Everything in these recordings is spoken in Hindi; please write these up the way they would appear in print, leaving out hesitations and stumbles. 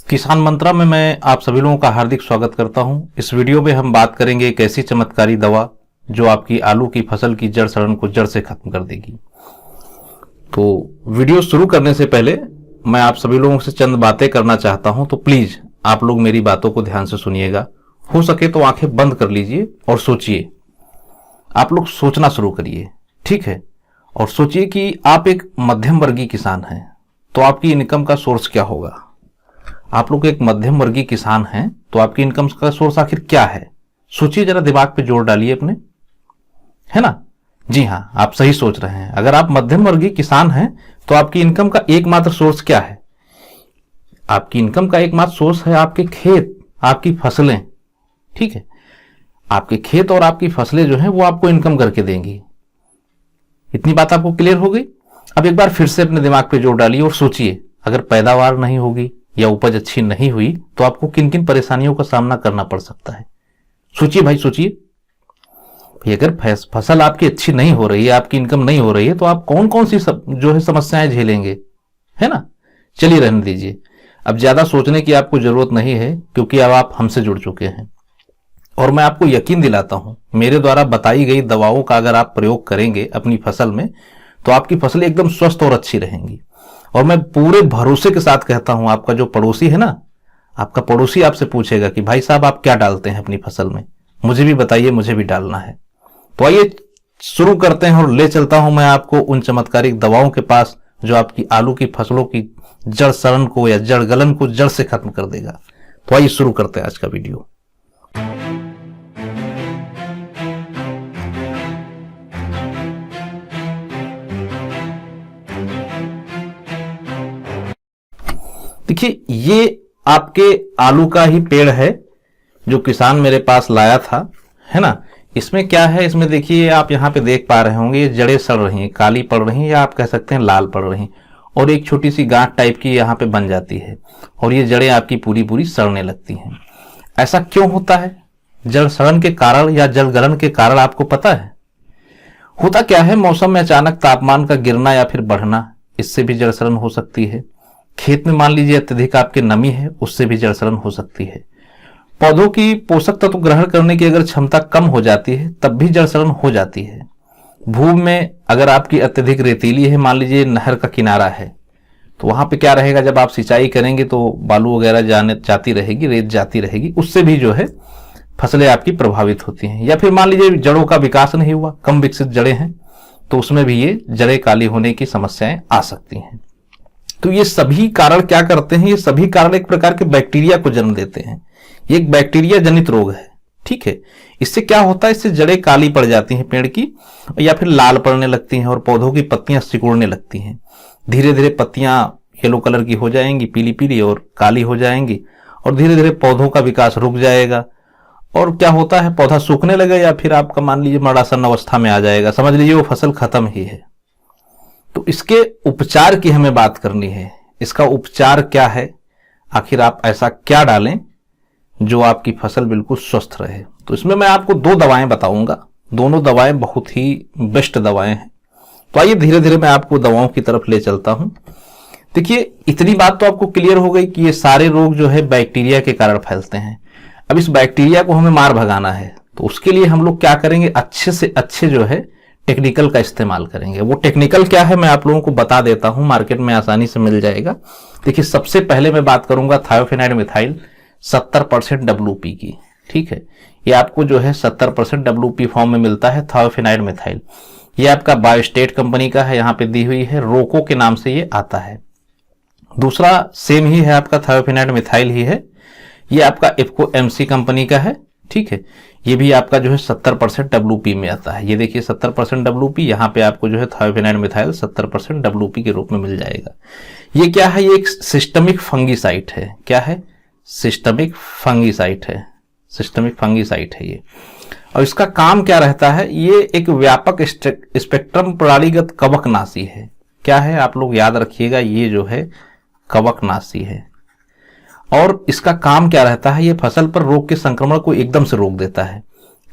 किसान मंत्रा में मैं आप सभी लोगों का हार्दिक स्वागत करता हूं। इस वीडियो में हम बात करेंगे एक ऐसी चमत्कारी दवा जो आपकी आलू की फसल की जड़ सड़न को जड़ से खत्म कर देगी। तो वीडियो शुरू करने से पहले मैं आप सभी लोगों से चंद बातें करना चाहता हूं, तो प्लीज आप लोग मेरी बातों को ध्यान से सुनिएगा। हो सके तो आंखें बंद कर लीजिए और सोचिए। आप लोग सोचना शुरू करिए, ठीक है? और सोचिए कि आप एक मध्यम वर्गीय किसान हैं, तो आपकी इनकम का सोर्स क्या होगा। आप लोग एक मध्यम वर्गीय किसान हैं तो आपकी इनकम का सोर्स आखिर क्या है? सोचिए, जरा दिमाग पे जोर डालिए अपने, है ना? जी हां, आप सही सोच रहे हैं। अगर आप मध्यम वर्गीय किसान हैं तो आपकी इनकम का एकमात्र सोर्स क्या है? आपकी इनकम का एकमात्र सोर्स है आपके खेत, आपकी फसलें, ठीक है? आपके खेत और आपकी फसलें जो हैं वो आपको इनकम करके देंगी। इतनी बात आपको क्लियर हो गई? अब एक बार फिर से अपने दिमाग पे जोर डालिए और सोचिए, अगर पैदावार नहीं होगी या उपज अच्छी नहीं हुई तो आपको किन किन परेशानियों का सामना करना पड़ सकता है। सोचिए भाई, सोचिए भाई, अगर फसल आपकी अच्छी नहीं हो रही है, आपकी इनकम नहीं हो रही है, तो आप कौन कौन सी जो है समस्याएं झेलेंगे, है ना? चलिए रहने दीजिए, अब ज्यादा सोचने की आपको जरूरत नहीं है, क्योंकि अब आप हमसे जुड़ चुके हैं और मैं आपको यकीन दिलाता हूं, मेरे द्वारा बताई गई दवाओं का अगर आप प्रयोग करेंगे अपनी फसल में तो आपकी फसलें एकदम स्वस्थ और अच्छी रहेंगी। और मैं पूरे भरोसे के साथ कहता हूं, आपका जो पड़ोसी है ना, आपका पड़ोसी आपसे पूछेगा कि भाई साहब आप क्या डालते हैं अपनी फसल में, मुझे भी बताइए, मुझे भी डालना है। तो आइए शुरू करते हैं और ले चलता हूं मैं आपको उन चमत्कारिक दवाओं के पास जो आपकी आलू की फसलों की जड़ सड़न को या जड़ गलन को जड़ से खत्म कर देगा। तो आइए शुरू करते हैं आज का वीडियो। देखिए, ये आपके आलू का ही पेड़ है जो किसान मेरे पास लाया था, है ना? इसमें क्या है, इसमें देखिए, आप यहां पे देख पा रहे होंगे, ये जड़ें सड़ रही हैं, काली पड़ रही हैं, या आप कह सकते हैं लाल पड़ रही हैं, और एक छोटी सी गांठ टाइप की यहां पे बन जाती है और ये जड़ें आपकी पूरी पूरी सड़ने लगती हैं। ऐसा क्यों होता है? जड़ सड़न के कारण या जड़ गलन के कारण आपको पता है? होता क्या है, मौसम में अचानक तापमान का गिरना या फिर बढ़ना, इससे भी जड़ सड़न हो सकती है। खेत में मान लीजिए अत्यधिक आपकी नमी है, उससे भी जड़ सड़न हो सकती है। पौधों की पोषक तत्व ग्रहण करने की अगर क्षमता कम हो जाती है तब भी जड़ सड़न हो जाती है। भूमि में अगर आपकी अत्यधिक रेतीली है, मान लीजिए नहर का किनारा है, तो वहां पे क्या रहेगा, जब आप सिंचाई करेंगे तो बालू वगैरह जाती रहेगी, रेत जाती रहेगी, उससे भी जो है फसलें आपकी प्रभावित होती हैं। या फिर मान लीजिए जड़ों का विकास नहीं हुआ, कम विकसित जड़ें हैं, तो उसमें भी ये जड़ें काली होने की समस्याएं आ सकती हैं। तो ये सभी कारण क्या करते हैं, ये सभी कारण एक प्रकार के बैक्टीरिया को जन्म देते हैं। ये एक बैक्टीरिया जनित रोग है, ठीक है? इससे क्या होता है, इससे जड़ें काली पड़ जाती हैं पेड़ की, या फिर लाल पड़ने लगती हैं और पौधों की पत्तियां सिकुड़ने लगती हैं। धीरे धीरे पत्तियां येलो कलर की हो जाएंगी, पीली पीली और काली हो जाएंगी, और धीरे धीरे पौधों का विकास रुक जाएगा और क्या होता है, पौधा सूखने लगेगा या फिर आपका मान लीजिए मरणासन अवस्था में आ जाएगा। समझ लीजिए वो फसल खत्म ही है। तो इसके उपचार की हमें बात करनी है। इसका उपचार क्या है, आखिर आप ऐसा क्या डालें जो आपकी फसल बिल्कुल स्वस्थ रहे। तो इसमें मैं आपको दो दवाएं बताऊंगा, दोनों दवाएं बहुत ही बेस्ट दवाएं हैं। तो आइए धीरे धीरे मैं आपको दवाओं की तरफ ले चलता हूं। देखिए, इतनी बात तो आपको क्लियर हो गई कि ये सारे रोग जो है बैक्टीरिया के कारण फैलते हैं। अब इस बैक्टीरिया को हमें मार भगाना है, तो उसके लिए हम लोग क्या करेंगे, अच्छे से अच्छे जो है टेक्निकल का इस्तेमाल करेंगे। वो टेक्निकल क्या है मैं आप लोगों को बता देता हूं, मार्केट में आसानी से मिल जाएगा। देखिए, सबसे पहले मैं बात करूंगा थायोफेनाइड मिथाइल 70% WP की, ठीक है? ये आपको जो है 70% WP फॉर्म में मिलता है, थायोफेनाइड मिथाइल। ये आपका बायोस्टेट कंपनी का है, यहां पे दी हुई है, रोको के नाम से ये आता है। दूसरा सेम ही है, आपका थायोफेनाइड मिथाइल ही है, ये आपका इफको MC कंपनी का है, ठीक है? ये भी आपका जो है 70% WP में आता है। ये देखिए 70% WP, यहाँ पे आपको जो है थायोफेनाइड मिथाइल 70% WP के रूप में मिल जाएगा। ये क्या है, ये एक सिस्टमिक फंगीसाइड है। क्या है? सिस्टमिक फंगीसाइड है, सिस्टमिक फंगीसाइड है ये। और इसका काम क्या रहता है, ये एक व्यापक स्पेक्ट्रम प्रणालीगत कवकनाशी है। क्या है, आप लोग याद रखिएगा, ये जो है कवकनाशी है। और इसका काम क्या रहता है, ये फसल पर रोग के संक्रमण को एकदम से रोक देता है,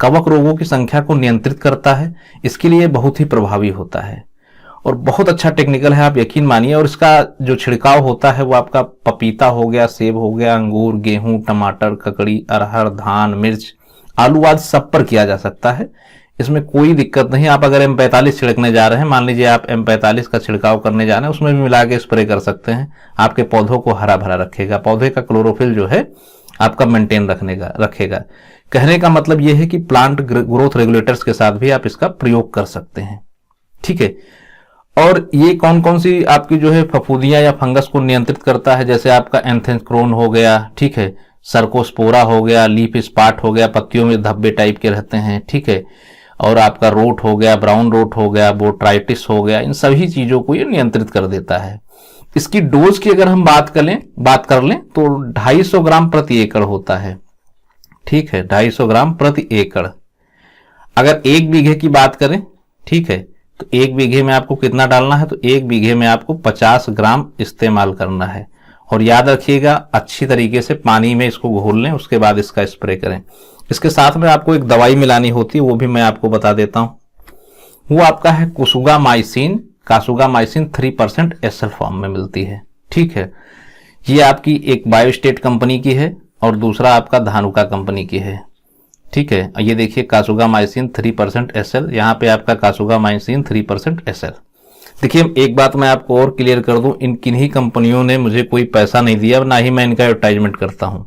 कवक रोगों की संख्या को नियंत्रित करता है, इसके लिए बहुत ही प्रभावी होता है। और बहुत अच्छा टेक्निकल है, आप यकीन मानिए। और इसका जो छिड़काव होता है वो आपका पपीता हो गया, सेब हो गया, अंगूर, गेहूं, टमाटर, ककड़ी, अरहर, धान, मिर्च, आलू आदि सब पर किया जा सकता है। इसमें कोई दिक्कत नहीं। आप अगर M45 छिड़कने जा रहे हैं, मान लीजिए आप M45 का छिड़काव करने जा रहे हैं, उसमें भी मिला के स्प्रे कर सकते हैं। आपके पौधों को हरा भरा रखेगा, पौधे का क्लोरोफिल जो है आपका मेंटेन रखेगा। कहने का मतलब यह है कि प्लांट ग्रोथ रेगुलेटर्स के साथ भी आप इसका प्रयोग कर सकते हैं, ठीक है। और ये कौन कौन सी आपकी जो है फफूंदियां या फंगस को नियंत्रित करता है, जैसे आपका एंथ्रेक्नोन हो गया, ठीक है, सर्कोस्पोरा हो गया, लीफ स्पॉट हो गया, पत्तियों में धब्बे टाइप के रहते हैं, ठीक है, और आपका रोट हो गया, ब्राउन रोट हो गया, बोट्राइटिस हो गया, इन सभी चीजों को ये नियंत्रित कर देता है। इसकी डोज की अगर हम बात कर लें तो 250 ग्राम प्रति एकड़ होता है, ठीक है, 250 ग्राम प्रति एकड़। अगर 1 बीघे की बात करें, ठीक है, तो 1 बीघे में आपको कितना डालना है, तो 1 बीघे में आपको 50 ग्राम इस्तेमाल करना है। और याद रखिएगा अच्छी तरीके से पानी में इसको घोल लें, उसके बाद इसका स्प्रे करें। इसके साथ में आपको एक दवाई मिलानी होती है, वो भी मैं आपको बता देता हूं। वो आपका है कासुगामाइसिन 3% SL फॉर्म में मिलती है, ठीक है। ये आपकी एक बायोस्टेट कंपनी की है और दूसरा आपका धानुका कंपनी की है, ठीक है। ये देखिए कासुगामाइसिन 3% SL, यहाँ पे आपका कासुगामाइसिन 3% SL। देखिए एक बात मैं आपको और क्लियर कर दूं, इन किन्हीं कंपनियों ने मुझे कोई पैसा नहीं दिया, ना ही मैं इनका एडवर्टाइजमेंट करता हूं।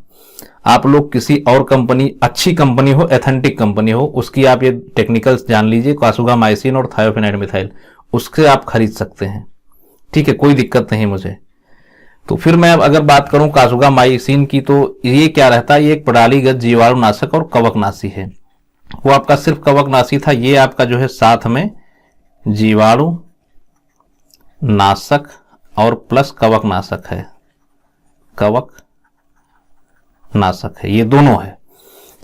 आप लोग किसी और कंपनी, अच्छी कंपनी हो, एथेंटिक कंपनी हो, उसकी आप ये टेक्निकल्स जान लीजिए, कासुगामाइसिन और थायोफेनाइड मिथाइल, उससे आप खरीद सकते हैं, ठीक है, कोई दिक्कत नहीं मुझे। तो फिर मैं अगर बात करूं कासुगामाइसिन की, तो ये क्या रहता है, ये एक प्रणालीगत जीवाणुनाशक और कवकनाशी है। वो आपका सिर्फ कवकनाशी था, ये आपका जो है साथ में जीवाणु नाशक और प्लस कवकनाशक है, कवकनाशक है, ये दोनों है।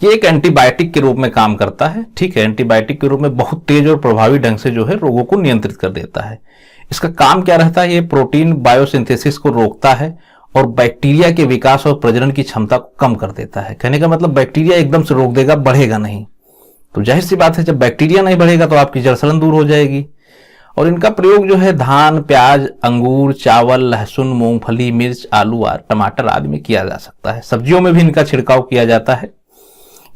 ये एक एंटीबायोटिक के रूप में काम करता है, ठीक है, एंटीबायोटिक के रूप में बहुत तेज और प्रभावी ढंग से जो है रोगों को नियंत्रित कर देता है। इसका काम क्या रहता है, ये प्रोटीन बायोसिंथेसिस को रोकता है और बैक्टीरिया के विकास और प्रजनन की क्षमता को कम कर देता है। कहने का मतलब बैक्टीरिया एकदम से रोक देगा, बढ़ेगा नहीं। तो जाहिर सी बात है, जब बैक्टीरिया नहीं बढ़ेगा तो आपकी जड़ सड़न दूर हो जाएगी। और इनका प्रयोग जो है धान, प्याज, अंगूर, चावल, लहसुन, मूंगफली, मिर्च, आलू, टमाटर आदि में किया जा सकता है। सब्जियों में भी इनका छिड़काव किया जाता है।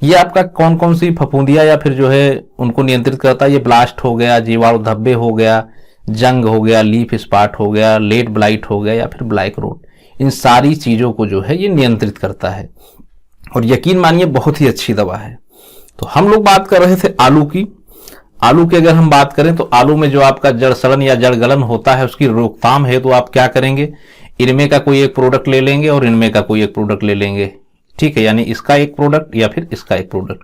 ये आपका कौन कौन सी फफूंदियां या फिर जो है उनको नियंत्रित करता है, ये ब्लास्ट हो गया, जीवाणु धब्बे हो गया, जंग हो गया, लीफ स्पॉट हो गया, लेट ब्लाइट हो गया या फिर ब्लैक रोट, इन सारी चीजों को जो है ये नियंत्रित करता है। और यकीन मानिए बहुत ही अच्छी दवा है। तो हम लोग बात कर रहे थे आलू की। आलू की अगर हम बात करें तो आलू में जो आपका जड़ सड़न या जड़ गलन होता है, उसकी रोकथाम है तो आप क्या करेंगे, इनमें का कोई एक प्रोडक्ट ले लेंगे और इनमें का कोई एक प्रोडक्ट ले लेंगे, ठीक है, यानी इसका एक प्रोडक्ट या फिर इसका एक प्रोडक्ट।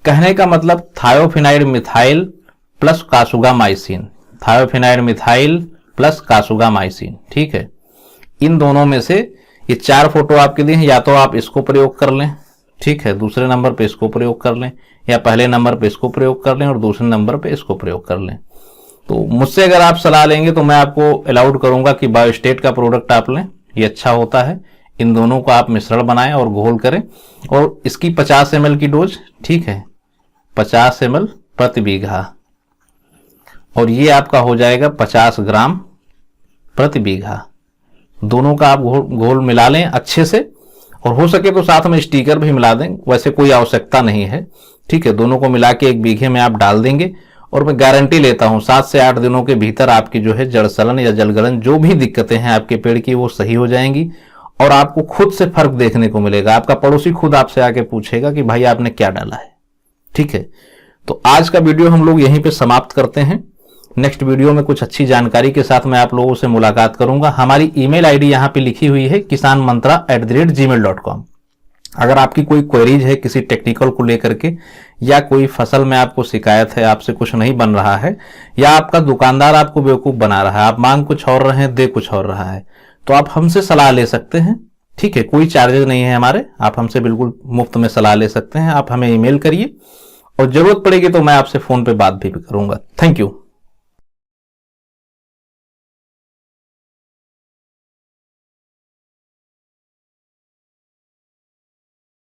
कहने का मतलब थायोफेनाइड मिथाइल प्लस कासुगामाइसिन, थायोफेनाइड मिथाइल प्लस कासुगामाइसिन, ठीक है। इन दोनों में से ये 4 फोटो आपके दिए हैं, या तो आप इसको प्रयोग कर लें, ठीक है, दूसरे नंबर पे इसको प्रयोग कर लें, या पहले नंबर पे इसको प्रयोग कर लें और दूसरे नंबर पे इसको प्रयोग कर लें। तो मुझसे अगर आप सलाह लेंगे तो मैं आपको अलाउड करूंगा कि बायोस्टेट का प्रोडक्ट आप लें, ये अच्छा होता है। इन दोनों को आप मिश्रण बनाएं और घोल करें, और इसकी 50 ml की डोज, ठीक है, 50 ml प्रति बीघा, और ये आपका हो जाएगा 50 ग्राम प्रति बीघा। दोनों का आप घोल मिला लें अच्छे से, और हो सके तो साथ में स्टिकर भी मिला दें, वैसे कोई आवश्यकता नहीं है, ठीक है। दोनों को मिला के 1 बीघे में आप डाल देंगे, और मैं गारंटी लेता हूं 7 से 8 दिनों के भीतर आपकी जो है जड़ सड़न या जलगलन जो भी दिक्कतें हैं आपके पेड़ की, वो सही हो जाएंगी। और आपको खुद से फर्क देखने को मिलेगा। आपका पड़ोसी खुद आपसे आके पूछेगा कि भाई आपने क्या डाला है, ठीक है। तो आज का वीडियो हम लोग यहीं पे समाप्त करते हैं। नेक्स्ट वीडियो में कुछ अच्छी जानकारी के साथ मैं आप लोगों से मुलाकात करूंगा। हमारी ईमेल आईडी यहाँ पे लिखी हुई है kisanmantra@gmail.com। अगर आपकी कोई क्वेरीज है किसी टेक्निकल को लेकर के, या कोई फसल में आपको शिकायत है, आपसे कुछ नहीं बन रहा है, या आपका दुकानदार आपको बेवकूफ बना रहा है, आप मांग कुछ और रहे हैं, दे कुछ और रहा है, तो आप हमसे सलाह ले सकते हैं, ठीक है। कोई चार्जेस नहीं है हमारे, आप हमसे बिल्कुल मुफ्त में सलाह ले सकते हैं। आप हमें ईमेल करिए, और जरूरत पड़ेगी तो मैं आपसे फोन पे बात भी करूंगा। Thank you.